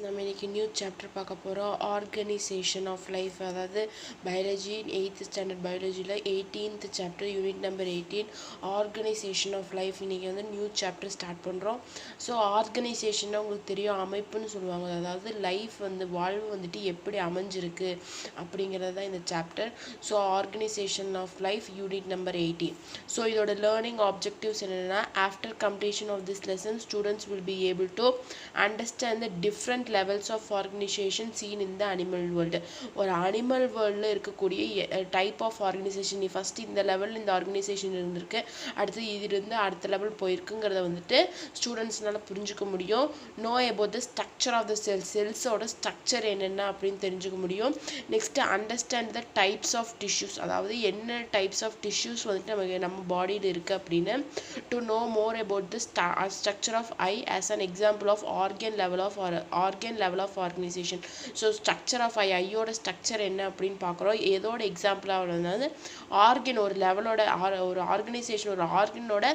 நம்ம இன்னைக்கு new chapter பார்க்க போகிறோம் ஆர்கனைசேஷன் ஆஃப் லைஃப். அதாவது பயாலஜி 8th ஸ்டாண்டர்ட் பயாலஜியில் 18th chapter unit number 18 organization of life. இன்றைக்கி வந்து நியூ சாப்டர் ஸ்டார்ட் பண்ணுறோம். ஸோ ஆர்கனைசேஷன்னா உங்களுக்கு தெரியும், அமைப்புன்னு சொல்லுவாங்க. அதாவது லைஃப் வந்து வாழ்வு வந்துட்டு எப்படி அமைஞ்சிருக்கு அப்படிங்கிறது தான் இந்த chapter. So organisation of life unit number 18. So இதோட லேர்னிங் ஆப்ஜெக்டிவ்ஸ் என்னென்னா, after completion of this lesson students will be able to understand the different levels of organization seen in the animal world. ஒரு animal வேர்ல்டில் இருக்கக்கூடிய type of organisation, நீ first இந்த லெவலில் இந்த organisation இருந்திருக்கு, அடுத்து இதிலிருந்து அடுத்த லெவல் போயிருக்குங்கிறத வந்துட்டு ஸ்டூடெண்ட்ஸ்னால புரிஞ்சுக்க முடியும். Know about the structure of the செல்ஸோட ஸ்ட்ரக்சர் என்னென்ன அப்படின்னு தெரிஞ்சுக்க முடியும். Next understand the types of tissues, அதாவது என்ன டைப்ஸ் ஆஃப் டிஷ்யூஸ் வந்துட்டு நம்ம பாடியில் இருக்குது அப்படின்னு. To know more about the structure of eye as an example of organ level of organization. So structure of ஐயோட ஸ்ட்ரக்சர் என்ன அப்படின்னு பார்க்குறோம். ஏதோட எக்ஸாம்பிளாக வந்து ஆர்கன், ஒரு லெவலோட ஒரு ஆர்கனைசேஷன், ஒரு ஆர்கனோட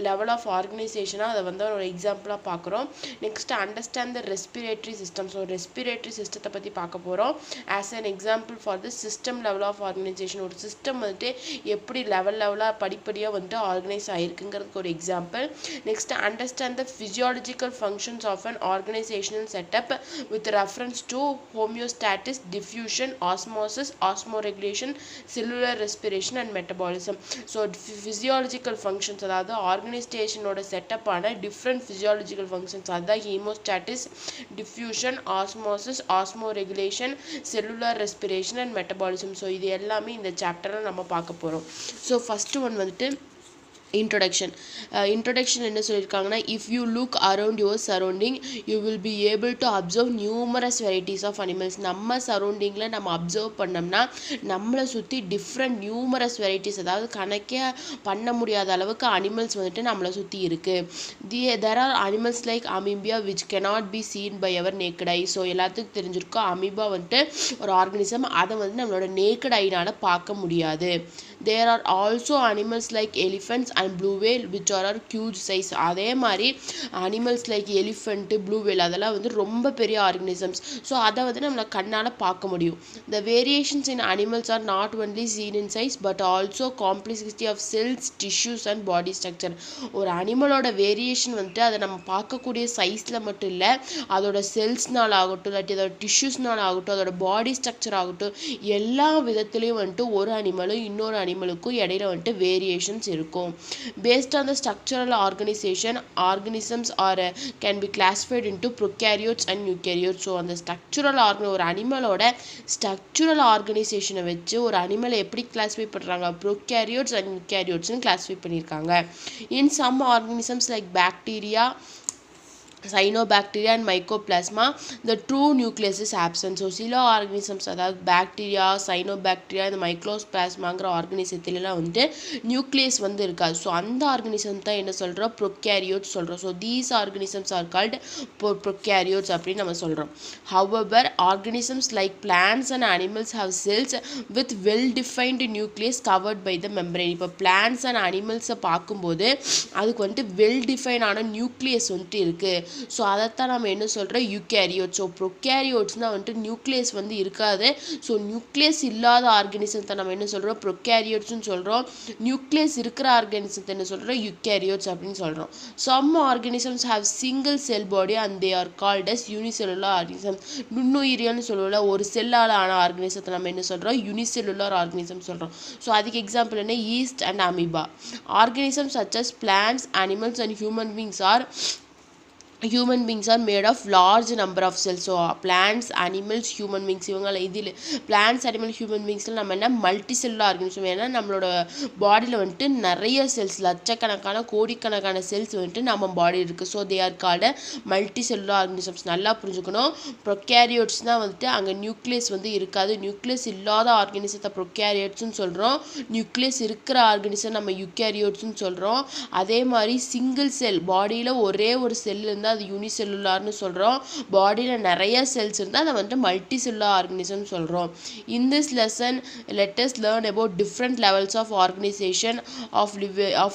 லெவல் ஆஃப் ஆர்கனைசேஷனாக அதை வந்து ஒரு எக்ஸாம்பிளாக பார்க்குறோம். Next understand the respiratory system. So respiratory சிஸ்டத்தை பற்றி பார்க்க போகிறோம். As an example for the system level of organisation. ஒரு சிஸ்டம் வந்துட்டு எப்படி லெவலாக படிப்படியாக வந்துட்டு ஆர்கனைஸ் ஆகிருக்குங்கிறதுக்கு ஒரு எக்ஸாம்பிள். Next understand the physiological functions of an organizational setup with reference to homeostasis, diffusion, osmosis, osmoregulation, cellular respiration and metabolism. So physiological functions, அதாவது ஆர்கனைசேஷனோட செட்டப்பான டிஃப்ரெண்ட் physiological functions, அதான் homeostasis, diffusion, osmosis, osmoregulation, cellular respiration and metabolism. So இது எல்லாமே இந்த சாப்டரில் நம்ம பார்க்க போகிறோம். ஸோ ஃபஸ்ட்டு ஒன் வந்துட்டு introduction. என்ன சொல்லியிருக்காங்கன்னா, if you look around your surrounding you will be able to observe numerous varieties of animals. நம்ம சரௌண்டிங்கில் நம்ம அப்சர்வ் பண்ணோம்னா நம்மளை சுற்றி டிஃப்ரெண்ட் நியூமரஸ் வெரைட்டிஸ், அதாவது கணக்கே பண்ண முடியாத அளவுக்கு அனிமல்ஸ் வந்துட்டு நம்மளை சுற்றி இருக்குது. there are animals like amoeba which cannot be seen by our naked eye. So எல்லாத்துக்கும் தெரிஞ்சிருக்கோம், அமீபா வந்துட்டு ஒரு ஆர்கனிசம், அதை வந்து நம்மளோட நேக்கட் ஐனால் பார்க்க முடியாது. there are also animals like elephants and blue whale which are huge size. அதே மாதிரி animals like elephant, blue whale அதெல்லாம் வந்து ரொம்ப பெரிய ஆர்கனிசம்ஸ். ஸோ அதை வந்து நம்மளை கண்ணால் பார்க்க முடியும். the variations in animals are not only seen in size but also complexity of cells, tissues and body structure. ஒரு அனிமலோட வேரியேஷன் வந்துட்டு அதை நம்ம பார்க்கக்கூடிய சைஸில் மட்டும் இல்லை, அதோட செல்ஸ்னால் ஆகட்டும், இல்லாட்டி அதோட டிஷ்யூஸ்னால் ஆகட்டும், அதோட பாடி ஸ்ட்ரக்சர் ஆகட்டும், எல்லா விதத்துலேயும் வந்துட்டு ஒரு அனிமலும் இன்னொரு அனிமலுக்கும் இடையில வந்துட்டு வேரியேஷன்ஸ் இருக்கும். Based on the structural organization, organisms are can be classified into prokaryotes and eukaryotes. So அந்த ஸ்ட்ரக்சுரல் ஒரு அனிமலோட ஸ்ட்ரக்சுரல் ஆர்கனைசேஷனை வச்சு ஒரு அனிமலை எப்படி கிளாஸிஃபை பண்ணுறாங்க, ப்ரோகேரியோட்ஸ் அண்ட் யூகேரியோட்ஸ்னு கிளாஸிஃபை பண்ணியிருக்காங்க. In some organisms like bacteria, cyanobacteria and mycoplasma, the true nucleus is absent. So சில organisms, அதாவது bacteria, cyanobacteria, இந்த மைக்ரோபிளாஸ்மாங்கிற ஆர்கனிசத்துலாம் வந்துட்டு நியூக்ளியஸ் வந்து இருக்காது. ஸோ அந்த ஆர்கனிசம் தான் என்ன சொல்கிறோம், ப்ரோகேரியோட்ஸ் சொல்கிறோம். So these organisms are called prokaryotes அப்படின்னு நம்ம சொல்கிறோம். however organisms like plants and animals have cells with well defined nucleus covered by the membrane. இப்போ plants and animals-ஐ பார்க்கும்போது அதுக்கு வந்துட்டு வெல் டிஃபைனான நியூக்ளியஸ் வந்துட்டு இருக்குது. ஸோ அதைத்தான் நம்ம என்ன சொல்கிறோம், யூகேரியோட்ஸ். ஸோ ப்ரோகேரியோட்ஸ்னால் வந்துட்டு நியூக்ளியஸ் வந்து இருக்காது. ஸோ நியூக்ளியஸ் இல்லாத ஆர்கனிசத்தை நம்ம என்ன சொல்கிறோம், ப்ரோகேரியோட்ஸ்னு சொல்கிறோம். நியூக்ளியஸ் இருக்கிற ஆர்கனிசத்தை என்ன சொல்கிறோம், யூகேரியோட்ஸ் அப்படின்னு சொல்கிறோம். Some organisms have single cell body and they are called as unicellular organism. நுண்ணுயிரியல்னு சொல்லுவோம்ல, ஒரு செல்லால் ஆன ஆர்கனிசத்தை நம்ம என்ன சொல்கிறோம், யூனிசெல்லுலர் ஆர்கனிசம் சொல்கிறோம். ஸோ அதுக்கு எக்ஸாம்பிள் என்ன, yeast and amoeba. Organism such as plants, animals and human beings are made of large number of cells. So plants, animals, human beings, இவங்களை இதில் பிளான்ட்ஸ், அனிமல், ஹியூமன் பீங்ஸில் நம்ம என்ன மல்டி செல்லுலர் ஆர்கனிசம். ஏன்னா நம்மளோட பாடியில் வந்துட்டு நிறைய செல்ஸ், லட்சக்கணக்கான கோடிக்கணக்கான செல்ஸ் வந்துட்டு நம்ம பாடி இருக்குது. So they are called multi cellular organisms. நல்லா புரிஞ்சுக்கணும், ப்ரோகேரியோட்ஸ் தான் வந்துட்டு அங்கே நியூக்ளியஸ் வந்து இருக்காது. நியூக்ளியஸ் இல்லாத ஆர்கனிசத்தை ப்ரோகேரியோட்ஸ்னு சொல்கிறோம். நியூக்ளியஸ் இருக்கிற ஆர்கனிசம் நம்ம யூகேரியோட்ஸ்னு சொல்கிறோம். அதே மாதிரி சிங்கிள் செல் பாடியில் ஒரே ஒரு செல் இருந்தால் அது யூனிசெல்லுலார்னு சொல்கிறோம். பாடியில் நிறைய செல்ஸ் இருந்தால் அதை வந்துட்டு மல்டி செல்லுலார் ஆர்கனிசம் சொல்கிறோம். In this lesson let us learn about different levels of organization of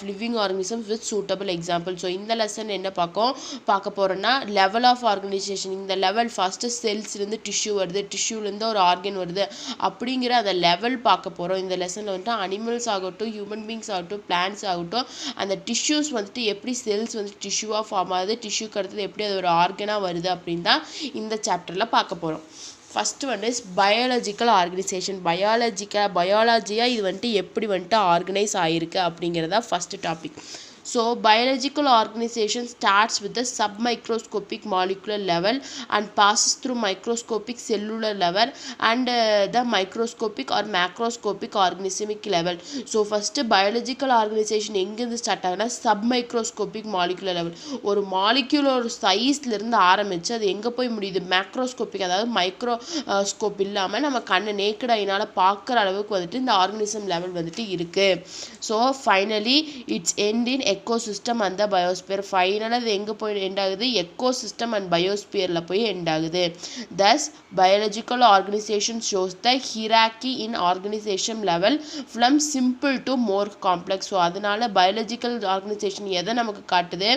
living organisms with suitable examples. So இந்த லெசன் என்ன பார்க்க போகிறோன்னா லெவல் ஆஃப் ஆர்கனைசேஷன். இந்த லெவல் ஃபஸ்ட்டு செல்ஸ்லேருந்து டிஷ்யூ வருது, டிஷ்யூலேருந்து ஒரு ஆர்கன் வருது அப்படிங்கிற அந்த லெவல் பார்க்க போகிறோம். இந்த லெசனில் வந்துட்டு அனிமல்ஸ் ஆகட்டும், ஹியூமன் பீங்ஸ் ஆகட்டும், பிளான்ஸ் ஆகட்டும், அந்த டிஷ்யூஸ் வந்துட்டு எப்படி செல்ஸ் வந்துட்டு டிஷ்யூவாக ஃபார்ம் ஆகுது, டிஷ்யூக்கு அடுத்தது எப்படி அது ஒரு ஆர்கனாக வருது அப்படின்னு தான் இந்த சாப்டரில் பார்க்க போகிறோம். ஃபஸ்ட்டு வந்து பயாலஜிக்கல் ஆர்கனைசேஷன். பயாலஜியாக இது வந்துட்டு எப்படி வந்துட்டு ஆர்கனைஸ் ஆகிருக்கு அப்படிங்கிறதா first topic. So biological organization starts with the submicroscopic molecular level and passes through microscopic cellular level and the microscopic or macroscopic organismic level. So first biological organization எங்கிருந்து start ஆகுனா submicroscopic molecular level. ஒரு மாலிக்யூலோட சைஸ்லேருந்து ஆரம்பித்து அது எங்கே போய் முடியுது, macroscopic, அதாவது microscope இல்லாமல் நம்ம கண்ணு நேக்கட் ஐனால் பார்க்குற அளவுக்கு வந்துட்டு இந்த ஆர்கனிசம் லெவல் வந்துட்டு இருக்குது. So finally it's end in ecosystem and the biosphere. ஃபைனலாக அது எங்கே போய் எண்ட் ஆகுது, எக்கோசிஸ்டம் அண்ட் பயோஸ்பியரில் போய் எண்ட் ஆகுது. thus biological organization shows the hierarchy in organization level from simple to more complex. So அதனால பயாலஜிக்கல் ஆர்கனைசேஷன் எதை நமக்கு காட்டுது,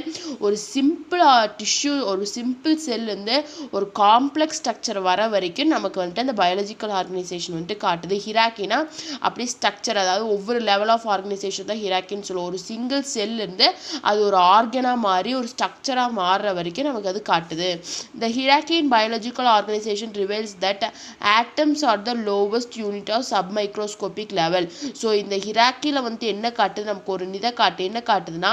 ஒரு சிம்பிள் டிஷ்யூ, ஒரு சிம்பிள் செல்லேருந்து ஒரு காம்ப்ளெக்ஸ் ஸ்ட்ரக்சர் வர வரைக்கும் நமக்கு வந்துட்டு அந்த பயாலஜிக்கல் ஆர்கனைசேஷன் வந்துட்டு காட்டுது. ஹிராக்கினா அப்படி ஸ்ட்ரக்சர், அதாவது ஒவ்வொரு லெவல் ஆஃப் ஆர்கனைசேஷன் தான் ஹிராக்கின்னு சொல்லுவோம். ஒரு சிங்கிள் செல் இருந்து அது ஒரு ஆர்கனாக மாறி ஒரு ஸ்ட்ரக்சராக மாறுற வரைக்கும் நமக்கு அது காட்டுது. The hierarchy in biological organization reveals that atoms are the lowest unit of submicroscopic level. So இந்த ஹிராக்கியில் வந்துட்டு என்ன காட்டுது, நமக்கு ஒரு என்ன காட்டுதுன்னா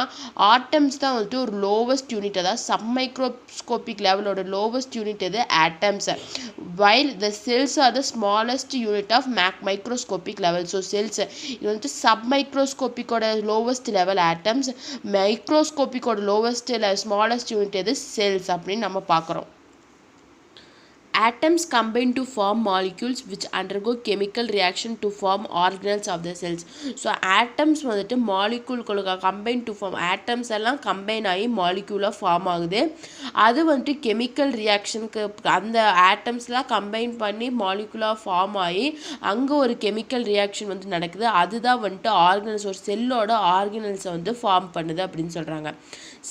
ஆட்டம்ஸ் தான் வந்துட்டு ஒரு லோவஸ்ட் யூனிட், அதாவது சப்மைக்ரோஸ்கோபிக் லெவலோட லோவஸ்ட் யூனிட் எது, atoms. while the cells are the smallest unit of microscopic level. So cells இது வந்துட்டு சப்மைக்ரோஸ்கோபிக்கோட லோவஸ்ட் லெவல் ஆட்டம்ஸ், மைக்ரோஸ்கோபிக்கோட லோவஸ்ட் ஸ்மாலஸ்ட் யூனிட் எது, செல்ஸ் அப்படின்னு நம்ம பார்க்குறோம். Atoms combine to form molecules which undergo chemical reaction to form organelles of the cells. So atoms வந்துட்டு மாலிக்யூல்களுக்கு combine to form, atoms எல்லாம் கம்பைன் ஆகி மாலிக்யூலாக ஃபார்ம் ஆகுது. அது வந்துட்டு கெமிக்கல் ரியாக்ஷனுக்கு அந்த ஆட்டம்ஸ்லாம் கம்பைன் பண்ணி மாலிக்யூலாக ஃபார்ம் ஆகி அங்கே ஒரு கெமிக்கல் ரியாக்ஷன் வந்து நடக்குது. அதுதான் வந்துட்டு ஆர்கனல்ஸ், ஒரு செல்லோட ஆர்கனல்ஸை வந்து ஃபார்ம் பண்ணுது அப்படின்னு சொல்கிறாங்க.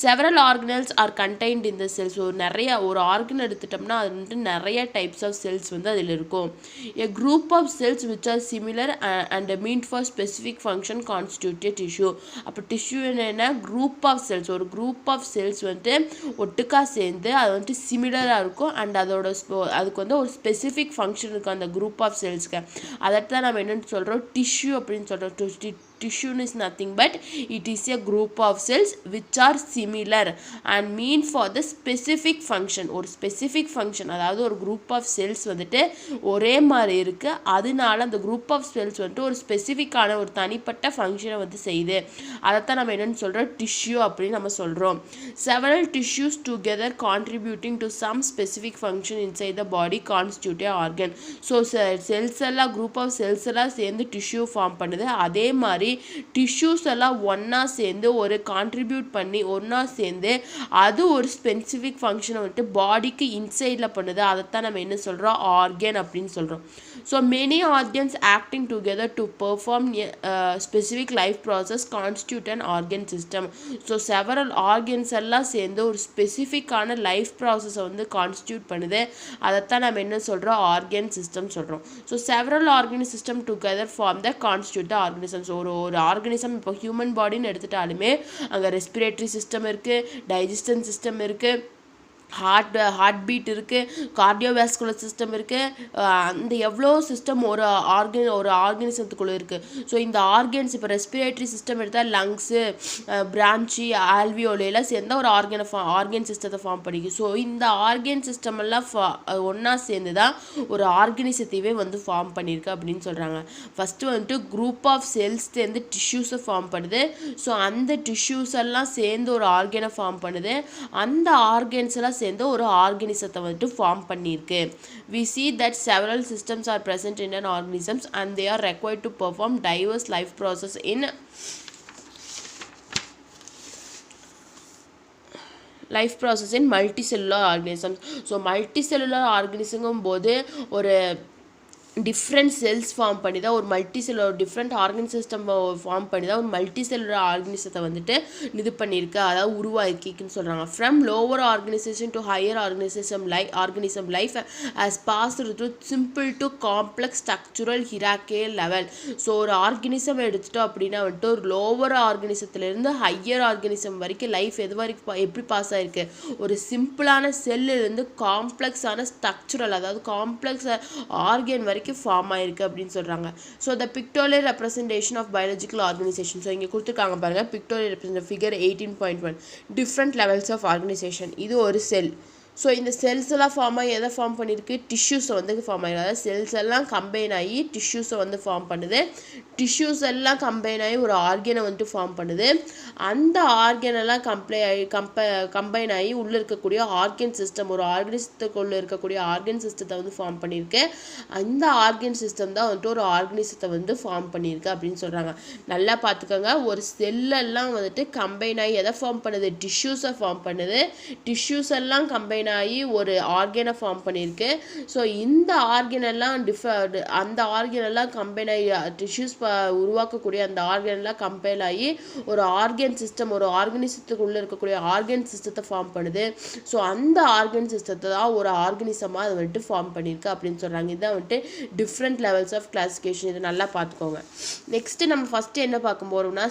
several organelles are contained in the cells. So நிறைய ஒரு ஆர்கன் எடுத்துட்டோம்னா அது வந்துட்டு நிறைய டைப்ஸ் ஆஃப் செல்ஸ் வந்து அதில் இருக்கும். a group of cells which are similar and meant for specific function constitute a tissue. அப்போ டிஷ்யூ என்னென்னா குரூப் ஆஃப் செல்ஸ், ஒரு குரூப் ஆஃப் செல்ஸ் வந்துட்டு ஒட்டுக்கா சேர்ந்து அது வந்துட்டு சிமிலராக இருக்கும் அண்ட் அதுக்கு வந்து ஒரு ஸ்பெசிஃபிக் ஃபங்க்ஷன் இருக்கும் அந்த குரூப் ஆஃப் செல்ஸ்க்கு. அதைத்தான் நம்ம என்னென்னு சொல்கிறோம், டிஷ்யூ அப்படின்னு சொல்கிறோம். Tissue is nothing but it is a group of cells which are similar and mean for the specific function. ஒரு specific function, அதாவது ஒரு group of cells வந்துட்டு ஒரே மாதிரி இருக்குது, அதனால அந்த group of cells வந்துட்டு ஒரு ஸ்பெசிஃபிக்கான ஒரு தனிப்பட்ட ஃபங்க்ஷனை வந்து செய்யுது. அதைத்தான் நம்ம என்னென்னு சொல்கிறோம், டிஷ்யூ அப்படின்னு நம்ம சொல்கிறோம். several tissues together contributing to some specific function inside the body constitute a organ. So cells எல்லாம் குரூப் ஆஃப் செல்ஸ் எல்லாம் சேர்ந்து டிஷ்யூ ஃபார்ம் பண்ணுது. அதே மாதிரி டிஷ்யூஸ் எல்லாம் ஒன்றா சேர்ந்து ஒரு கான்ட்ரிபியூட் பண்ணி ஒன்றா சேர்ந்து அது ஒரு ஸ்பெசிஃபிக் ஃபங்க்ஷனை வந்துட்டு பாடிக்கு இன்சைடில் பண்ணுது. அதைத்தான் நம்ம என்ன சொல்கிறோம், ஆர்கன் அப்படின்னு சொல்கிறோம். So many organs acting together to perform specific life process constitute and organ system. So several organs எல்லாம் சேர்ந்து ஒரு ஸ்பெசிஃபிக்கான லைஃப் ப்ராசஸை வந்து கான்ஸ்டியூட் பண்ணுது. அதைத்தான் நம்ம என்ன சொல்கிறோம், ஆர்கன் சிஸ்டம் சொல்கிறோம். So several organ system together form the constitute the organisms. ஒரு ஆர்கனிசம் இப்போ ஹியூமன் பாடின்னு எடுத்துட்டாலுமே அங்கே ரெஸ்பிரேட்டரி சிஸ்டம் இருக்குது, டைஜஸ்டன் சிஸ்டம் இருக்குது, ஹார்ட் பீட் இருக்குது, கார்டியோவாஸ்குலர் சிஸ்டம் இருக்குது, அந்த எவ்வளோ சிஸ்டம் ஒரு ஆர்கனிசத்துக்குள்ளே இருக்குது. ஸோ இந்த ஆர்கன்ஸ் இப்போ ரெஸ்பிரேட்டரி சிஸ்டம் எடுத்தால் லங்ஸு, பிரான்ச்சி, ஆல்வியோலையெல்லாம் சேர்ந்தால் ஒரு ஆர்கன் சிஸ்டத்தை ஃபார்ம் பண்ணிக்கும். ஸோ இந்த ஆர்கன் சிஸ்டம் எல்லாம் ஒன்றா சேர்ந்து தான் ஒரு ஆர்கனிசத்தையே வந்து ஃபார்ம் பண்ணியிருக்கு அப்படின்னு சொல்கிறாங்க. ஃபஸ்ட்டு வந்துட்டு குரூப் ஆஃப் செல்ஸ் சேர்ந்து டிஷ்யூஸை ஃபார்ம் பண்ணுது. ஸோ அந்த டிஷ்யூஸ் எல்லாம் சேர்ந்து ஒரு ஆர்கனை ஃபார்ம் பண்ணுது. அந்த ஆர்கன்ஸ் எல்லாம் சேர்ந்து ஒரு ஆர்கனிசத்தை வந்துட்டு ஃபார்ம் பண்ணியிருக்கு. we see that several systems are present in an organisms and they are required to perform diverse life process in life process in multicellular organisms. So multicellular ஆர்கனிசங்கும் போது ஒரு டிஃப்ரெண்ட் செல்ஸ் ஃபார்ம் பண்ணி தான் ஒரு multicellular different organ system form பண்ணி தான் ஒரு multicellular ஆர்கனிசத்தை வந்துட்டு இது பண்ணியிருக்கு, அதாவது உருவாக்கிக்குன்னு சொல்கிறாங்க. From lower organisation to higher organism life as passed through simple to complex structural hierarchical level. So ஒரு ஆர்கனிசம் எடுத்துட்டோம் அப்படின்னா வந்துட்டு ஒரு லோவர் ஆர்கனிசத்துலேருந்து ஹையர் ஆர்கனிசம் வரைக்கும் லைஃப் எது வரைக்கும் எப்படி பாஸ் ஆகிருக்கு, ஒரு சிம்பிளான செல்லிருந்து காம்ப்ளெக்ஸான ஸ்ட்ரக்சுரல் அதாவது காம்ப்ளெக்ஸ் ஆர்கன் வரைக்கும் ஃபார்ம் ஆயிருக்கு அப்படின்னு சொல்றாங்க. So the pictorial representation of biological organisation. So இங்கே கொடுத்துருக்காங்க பாருங்க, pictorial represent figure 18.1 different levels of organisation. இது ஒரு செல். ஸோ இந்த செல்ஸ் எல்லாம் ஃபார்ம் ஆகி எதை ஃபார்ம் பண்ணியிருக்கு, டிஷ்யூஸை வந்து ஃபார்ம் ஆகிருக்கு. அதாவது செல்ஸ் எல்லாம் கம்பைன் ஆகி டிஷ்யூஸை வந்து ஃபார்ம் பண்ணுது. டிஷ்யூஸ் எல்லாம் கம்பைன் ஆகி ஒரு ஆர்கனை வந்துட்டு ஃபார்ம் பண்ணுது. அந்த ஆர்கனெல்லாம் கம்பைன் ஆகி உள்ளே இருக்கக்கூடிய ஆர்கன் சிஸ்டம், ஒரு ஆர்கனிசத்துக்குள்ளே இருக்கக்கூடிய ஆர்கன் சிஸ்டத்தை வந்து ஃபார்ம் பண்ணியிருக்கு. அந்த ஆர்கன் சிஸ்டம் தான் வந்துட்டு ஒரு ஆர்கனிசத்தை வந்து ஃபார்ம் பண்ணியிருக்கு அப்படின்னு சொல்கிறாங்க. நல்லா பார்த்துக்கோங்க, ஒரு செல்லெல்லாம் வந்துட்டு கம்பைன் ஆகி எதை ஃபார்ம் பண்ணுது, டிஷ்யூஸை ஃபார்ம் பண்ணுது. டிஷ்யூஸ் எல்லாம் கம்பைன் ஆகி ஒரு ஆர்கனை ஃபார்ம் பண்ணியிருக்கு. ஸோ இந்த ஆர்கனெல்லாம் அந்த ஆர்கனெல்லாம் கம்பைன் ஆகி டிஷ்யூஸ் உருவாக்கக்கூடிய அந்த ஆர்கனெல்லாம் கம்பைன் ஆகி ஒரு ஆர்கன் சிஸ்டம், ஒரு ஆர்கனிசத்துக்குள்ளே இருக்கக்கூடிய ஆர்கன் சிஸ்டத்தை ஃபார்ம் பண்ணுது. ஸோ அந்த ஆர்கன் சிஸ்டத்தை தான் ஒரு ஆர்கனிசமாக அதை வந்துட்டு ஃபார்ம் பண்ணியிருக்கு அப்படின்னு சொல்கிறாங்க. இதுதான் வந்துட்டு டிஃப்ரெண்ட் லெவல்ஸ் ஆஃப் கிளாசிஃபிகேஷன். இதை நல்லா பார்த்துக்கோங்க. நெக்ஸ்ட்டு நம்ம ஃபஸ்ட்டு என்ன பார்க்க போகிறோம்னா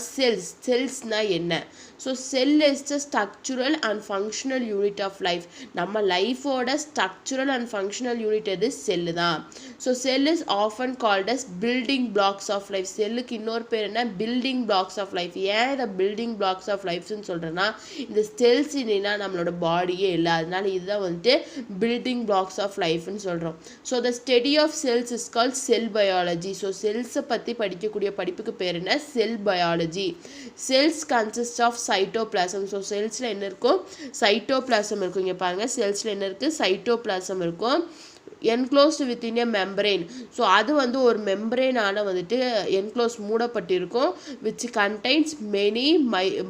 செல்ஸ்னால் என்ன. So cell is the structural and functional unit of life. நம்ம லைஃபோட ஸ்ட்ரக்சுரல் அண்ட் ஃபங்க்ஷனல் யூனிட் எது, செல்லு தான். So cell is often called as building blocks of life. செல்லுக்கு இன்னொரு பேர் என்ன, பில்டிங் பிளாக்ஸ் ஆஃப் லைஃப். ஏன் இதை பில்டிங் பிளாக்ஸ் ஆஃப் லைஃப்னு சொல்கிறேன்னா, இந்த செல்ஸ் இல்லைன்னா நம்மளோட பாடியே இல்லை, அதனால இதுதான் வந்துட்டு பில்டிங் பிளாக்ஸ் ஆஃப் லைஃப்னு சொல்கிறோம். So the study of cells is called cell biology. So செல்ஸை பற்றி படிக்கக்கூடிய படிப்புக்கு பேர் என்ன, cell biology. Cells consist of cytoplasm. So செல்ஸில் என்ன இருக்கும், சைட்டோபிளாசம் இருக்கும். இங்கே பாருங்கள், செல்ஸில் என்ன இருக்குது, சைட்டோபிளாசம் இருக்கும். Enclosed within a membrane. So அது வந்து ஒரு மெம்பரேனால வந்துட்டு என்க்ளோஸ் மூடப்பட்டிருக்கும். Which contains many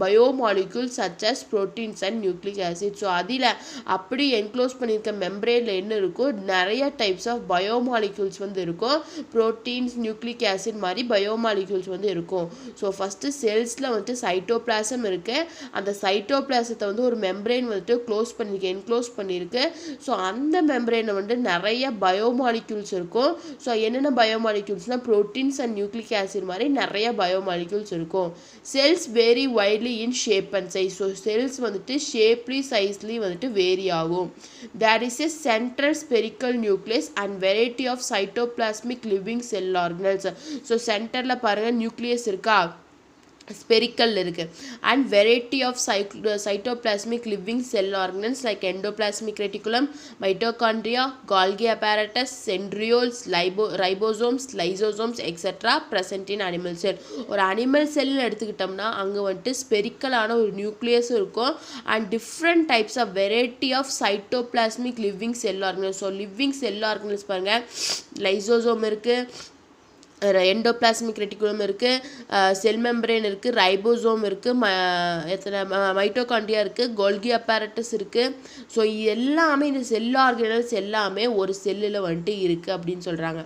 biomolecules such as proteins and nucleic acid. So அதில் அப்படி என்க்ளோஸ் பண்ணியிருக்க மெம்பரேனில் என்ன இருக்கும், நிறைய டைப்ஸ் ஆஃப் பயோமாலிக்யூல்ஸ் வந்து இருக்கும். ப்ரோட்டீன்ஸ், நியூக்ளிக் ஆசிட் மாதிரி பயோமாலிக்யூல்ஸ் வந்து இருக்கும். ஸோ ஃபஸ்ட்டு செல்ஸில் வந்துட்டு சைட்டோபிளாசம் இருக்குது. அந்த சைட்டோபிளாசத்தை வந்து ஒரு மெம்பரேன் வந்துட்டு என்க்ளோஸ் பண்ணியிருக்கு. ஸோ அந்த மெம்பரேனை வந்து நிறைய பயோமாலிக்யூல்ஸ் இருக்கும். ஸோ என்னென்ன பயோமாலிக்யூல்ஸ்னால் ப்ரோட்டீன்ஸ் அண்ட் நியூக்ளிக் ஆசிட் மாதிரி நிறைய பயோமாலிக்யூல்ஸ் இருக்கும். Cells vary widely in shape and size. So cells வந்துட்டு ஷேப்லி சைஸ்லேயும் வந்துட்டு வேரி ஆகும். There is a central spherical nucleus and variety of cytoplasmic living cell organelles. So சென்டரில் பாருங்கள் நியூக்ளியஸ் இருக்கா, ஸ்பெரிக்கல் இருக்குது. And variety of cytoplasmic living cell organelles like endoplasmic reticulum, mitochondria, Golgi apparatus, centrioles, ribosomes, lysosomes etcetera present in animal cell. ஒரு animal செல்னு எடுத்துக்கிட்டோம்னா அங்கே வந்துட்டு ஸ்பெரிக்கலான ஒரு நியூக்ளியஸும் இருக்கும். And different types of variety of cytoplasmic living cell organelles. So living cell organelles பாருங்கள், lysosome இருக்குது, endoplasmic reticulum இருக்குது, செல் மெம்பரேன் இருக்குது, ரைபோசோம் இருக்குது, மைட்டோகாண்ட்ரியா இருக்குது, கோல்கி அப்பேரட்டஸ் இருக்குது. ஸோ எல்லாமே இந்த செல் ஆர்கனல்ஸ் எல்லாமே ஒரு செல்லில் வந்துட்டு இருக்குது அப்படின்னு சொல்கிறாங்க.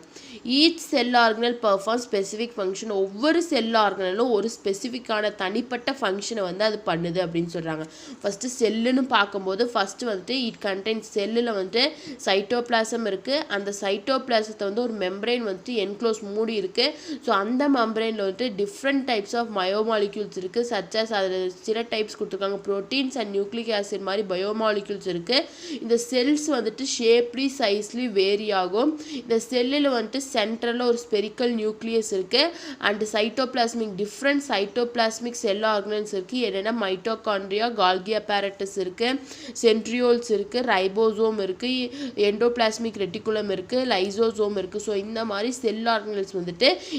ஈச் செல் ஆர்கனல் பெர்ஃபார்ம் ஸ்பெசிஃபிக் ஃபங்க்ஷன். ஒவ்வொரு செல் ஆர்கனலும் ஒரு ஸ்பெசிஃபிக்கான தனிப்பட்ட ஃபங்க்ஷனை வந்து அது பண்ணுது அப்படின்னு சொல்கிறாங்க. ஃபஸ்ட்டு செல்லுன்னு பார்க்கும்போது ஃபஸ்ட்டு வந்துட்டு இட் கண்டெய்ன்ஸ், செல்லில் வந்துட்டு சைட்டோபிளாசம் இருக்குது. அந்த சைட்டோபிளாசத்தை வந்து ஒரு மெம்பரேன் வந்துட்டு என்க்ளோஸ் மூடி இருக்குது. ஸோ அந்த மெம்பரேனில் வந்துட்டு டிஃப்ரெண்ட் டைப்ஸ் ஆஃப் பயோமாலிக்யூல்ஸ் இருக்குது. சச்சஸ் அதில் சில டைப்ஸ் கொடுத்துருக்காங்க, ப்ரோட்டீன்ஸ் அண்ட் நியூக்ளிக் ஆசிட் மாதிரி பயோமாலிக்யூல்ஸ் இருக்குது. இந்த செல்ஸ் வந்துட்டு ஷேப்லி சைஸ்லி வேரி ஆகும். இந்த செல்லில் வந்துட்டு சென்ட்ரலில் ஒரு ஸ்பெரிக்கல் நியூக்ளியஸ் இருக்குது. And cytoplasmic different cytoplasmic sell organelles இருக்குது. என்னென்னா மைட்டோகாண்ட்ரியா, கால்கி அப்பேரட்டஸ் இருக்குது, சென்ட்ரியோல்ஸ் இருக்குது, ரைபோசோம் இருக்குது, எண்டோபிளாஸ்மிக் ரெட்டிகுலம் இருக்குது, லைசோசோம் இருக்குது. ஸோ இந்த மாதிரி செல் ஆர்கனல்ஸ் வந்துட்டு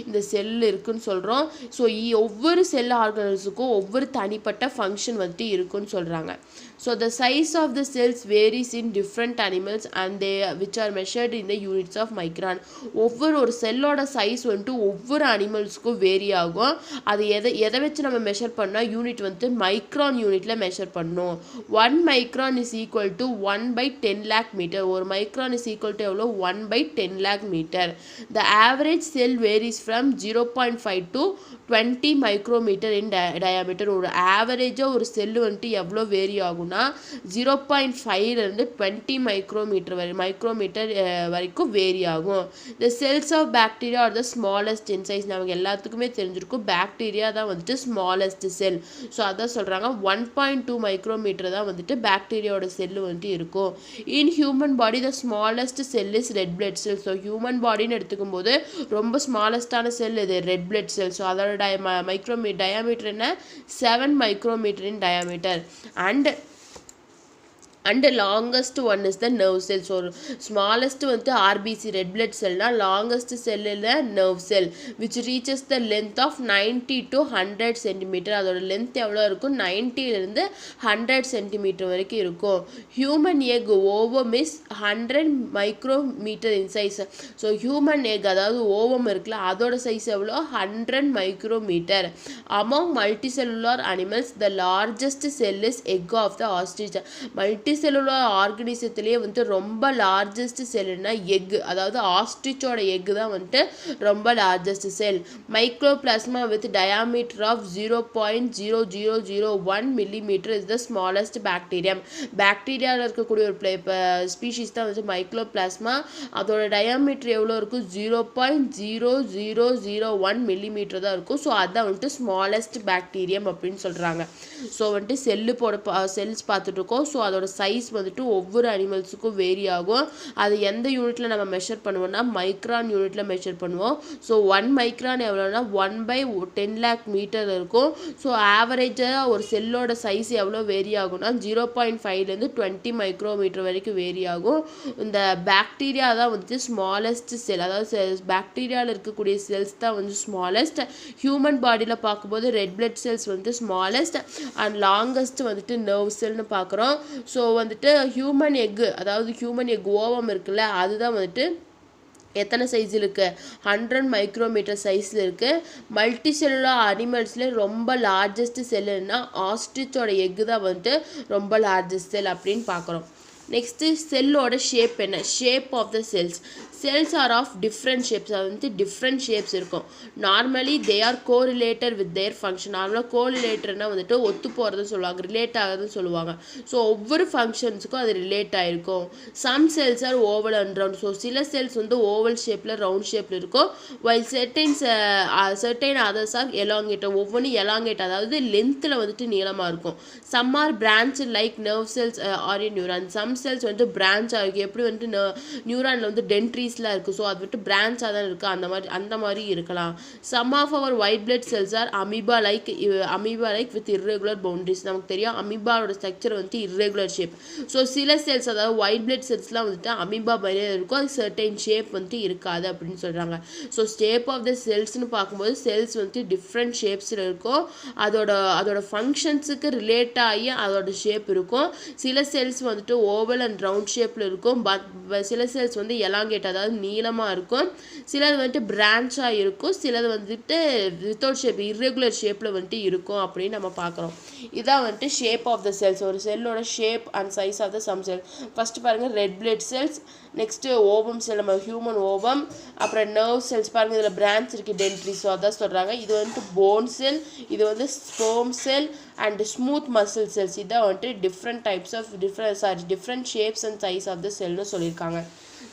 இந்த செல் இருக்குன்னு சொல்கிறோம். ஸோ ஒவ்வொரு செல் ஆர்கனல்ஸுக்கும் ஒவ்வொரு தனிப்பட்ட ஃபங்க்ஷன் வந்துட்டு இருக்குன்னு சொல்கிறாங்க. So the size of the cells varies in different animals and they which are measured in the units of micron. ஒவ்வொரு ஒவ்வொரு ஒரு செல்லோட சைஸ் வந்துட்டு ஒவ்வொரு அனிமல்ஸ்க்கும் வேரி ஆகும். அது எதை வச்சு நம்ம மெஷர் பண்ணால் யூனிட் வந்துட்டு மைக்ரான் யூனிட்டில் மெஷர் பண்ணணும். 1 micron is equal to 1/10 lakh metre. ஒரு மைக்ரான் இஸ் ஈக்குவல் டு எவ்வளோ 1/10 lakh metre. The average cell varies from 0.5 to 20 micrometre in diameter. ஒரு ஆவரேஜாக ஒரு செல்லு வந்துட்டு எவ்வளோ வேரி ஆகும்னா 0.5லேருந்து 20 மைக்ரோமீட்டர் வரைக்கும் வேரி ஆகும். The cells of bacteria are the smallest in size. நமக்கு எல்லாத்துக்குமே தெரிஞ்சிருக்கும் பாக்டீரியா தான் வந்துட்டு ஸ்மாலஸ்ட் செல். ஸோ அதான் சொல்கிறாங்க 1.2 மைக்ரோமீட்டர் தான் வந்துட்டு பாக்டீரியாவோட செல்லு வந்துட்டு இருக்கும். In human body the smallest cell is red blood cell. So human பாடின்னு எடுத்துக்கும் போது ரொம்ப ஸ்மாலஸ்டான செல் இது ரெட் பிளட் செல். ஸோ அதோட டயாமீட்டர் என்ன 7 micrometre in diameter. and longest one is the nerve cell. So smallest வந்து RBC red blood cell na longest cell is the nerve cell which reaches the length of 90 to 100 cm. அதோட length எவ்வளோ இருக்கும் 90 இருந்து 100 cm வரைக்கும் இருக்கும். human egg ovum is 100 micrometer in size. so human egg அதாவது ovum இருக்குல்ல அதோட size எவ்வளோ 100 micrometer. among multicellular animals the largest cell is egg of the ostrich. செல்லுலர் ஆர்கனிசத்திலேயே வந்துட்டு ரொம்ப லார்ஜஸ்ட் செல்லுன்னா எக், அதாவது ஆஸ்ட்ரிச்சோட எக் தான் வந்துட்டு ரொம்ப largest cell. Microplasma with diameter of 0.0001 millimetre is the smallest bacterium. பாக்டீரியாவில் இருக்கக்கூடிய ஒரு ஸ்பீஷீஸ் தான் வந்து மைக்ரோபிளாஸ்மா. அதோட டயாமீட்டர் எவ்வளோ இருக்கும் 0.0001 மில்லிமீட்டர் தான் இருக்கும். ஸோ அதுதான் வந்துட்டு ஸ்மாலஸ்ட் பாக்டீரியம் அப்படின்னு சொல்கிறாங்க. ஸோ வந்துட்டு செல்ஸ் பார்த்துட்டு இருக்கோம். ஸோ அதோட சைஸ் வந்துட்டு ஒவ்வொரு அனிமல்ஸுக்கும் வேரி ஆகும். அது எந்த யூனிட்டில் நம்ம மெஷர் பண்ணுவோம்னா மைக்ரான் யூனிட்டில் மெஷர் பண்ணுவோம். ஸோ 1 மைக்ரான் எவ்வளோனா 1/10 lakh மீட்டர் இருக்கும். ஸோ ஆவரேஜாக ஒரு செல்லோட சைஸ் எவ்வளோ வேரி ஆகும்னா 0.5லேருந்து 20 மைக்ரோமீட்டர் வரைக்கும் வேரி ஆகும். இந்த பாக்டீரியா தான் வந்துட்டு ஸ்மாலஸ்ட் செல், அதாவது பாக்டீரியாவில் இருக்கக்கூடிய செல்ஸ் தான் வந்து ஸ்மாலஸ்ட். ஹியூமன் பாடியில் பார்க்கும்போது ரெட் பிளட் செல்ஸ் வந்துட்டு ஸ்மாலஸ்ட் அண்ட் லாங்கஸ்ட் வந்துட்டு நர்வ் செல்னு பார்க்குறோம். ஸோ வந்துட்டு ஹியூமன் எக்கு, அதாவது ஹியூமன் எக் ஓவம் இருக்குல்ல அதுதான் வந்துட்டு எத்தனை சைஸ் இருக்குது 100 மைக்ரோமீட்டர் சைஸில் இருக்குது. மல்டி செல்லுலர் அனிமல்ஸில் ரொம்ப லார்ஜஸ்ட் செல்லுன்னா ஆஸ்ட்ரிச்சோட எக்கு தான் வந்துட்டு ரொம்ப லார்ஜஸ்ட் செல் அப்படின்னு பார்க்குறோம். நெக்ஸ்ட்டு செல்லோட ஷேப் என்ன, shape of the cells. Cells are of different shapes. அது வந்து டிஃப்ரெண்ட் ஷேப்ஸ் இருக்கும். Normally they are correlated with their function. நார்மலாக கோரிலேட்டர்னால் வந்துட்டு ஒத்து போகிறதுன்னு சொல்லுவாங்க, ரிலேட் ஆகுதுன்னு சொல்லுவாங்க. ஸோ ஒவ்வொரு ஃபங்க்ஷன்ஸுக்கும் அது ரிலேட் ஆகிருக்கும். Some cells are oval and round. So சில செல்ஸ் வந்து ஓவல் ஷேப்பில் ரவுண்ட் ஷேப்பில் இருக்கும். While certain others are elongated. ஒவ்வொன்றும் எலாங்கேட் அதாவது லென்த்தில் வந்துட்டு நீளமாக இருக்கும். Some are branch like nerve cells are neuron. Some cells வந்துட்டு பிரான்ச் ஆகிருக்கு. எப்படி வந்துட்டு நியூரானில் வந்து டென்ட்ரீஸ்லாம் இருக்குது. ஸோ அது வந்துட்டு பிரான்ச்சாக தான் இருக்குது. அந்த மாதிரி இருக்கலாம். Some of our white blood cells are amoeba like with irregular boundaries. நமக்கு தெரியும் அமீபாவோட ஸ்ட்ரக்சர் வந்துட்டு இர்ரெகுலர் ஷேப். ஸோ சில செல்ஸ் அதாவது ஒயிட் பிளட் செல்ஸ்லாம் வந்துட்டு அமீபா மாதிரியே இருக்கும், அது சர்டைன் ஷேப் வந்துட்டு இருக்காது அப்படின்னு சொல்கிறாங்க. ஸோ ஷேப் ஆஃப் த செல்ஸ்னு பார்க்கும்போது செல்ஸ் வந்துட்டு டிஃப்ரெண்ட் ஷேப்ஸில் இருக்கும். அதோட ஃபங்க்ஷன்ஸுக்கு ரிலேட் ஆகி அதோட ஷேப் இருக்கும். சில செல்ஸ் வந்துட்டு ஓவல் அண்ட் ரவுண்ட் ஷேப்பில் இருக்கும். சில செல்ஸ் வந்து எலாங்கேட் அதாவது நீளமாக இருக்கும். சிலது வந்துட்டு பிரான்ச்சாக இருக்கும். சிலது வந்துட்டு வித்தவுட் ஷேப் இர்ரெகுலர் ஷேப்பில் வந்துட்டு இருக்கும் அப்படின்னு நம்ம பார்க்குறோம். இதான் வந்துட்டு ஷேப் ஆஃப் த செல்ஸ். ஒரு செல்லோட shape and size of the some cell. First பாருங்கள் red blood cells, next ovum cell, நம்ம ஹியூமன் ஓவம், அப்புறம் நர்வ் செல்ஸ் பாருங்கள் இதில் பிரான்ச் இருக்குது டென்ட்ரி. ஸோ அதான் சொல்கிறாங்க. இது வந்துட்டு போன் செல், இது வந்து sperm cell and smooth muscle cells. இதான் வந்துட்டு different types of different shapes and size of the செல்னு சொல்லியிருக்காங்க.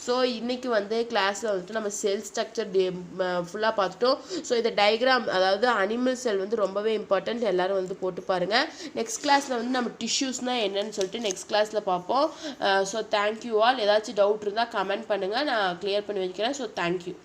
ஸோ இன்றைக்கி வந்து கிளாஸில் வந்துட்டு நம்ம செல் ஸ்ட்ரக்சர் ஃபுல்லாக பார்த்துட்டோம். ஸோ இந்த டயக்ராம் அதாவது அனிமல் செல் வந்து ரொம்பவே இம்பார்ட்டண்ட், எல்லோரும் வந்து போட்டு பாருங்கள். நெக்ஸ்ட் கிளாஸில் வந்து நம்ம டிஷ்யூஸ்னால் என்னன்னு சொல்லிட்டு நெக்ஸ்ட் கிளாஸில் பார்ப்போம். So thank you all. ஏதாச்சும் டவுட் இருந்தால் கமெண்ட் பண்ணுங்கள், நான் கிளியர் பண்ணி வைக்கிறேன். So thank you.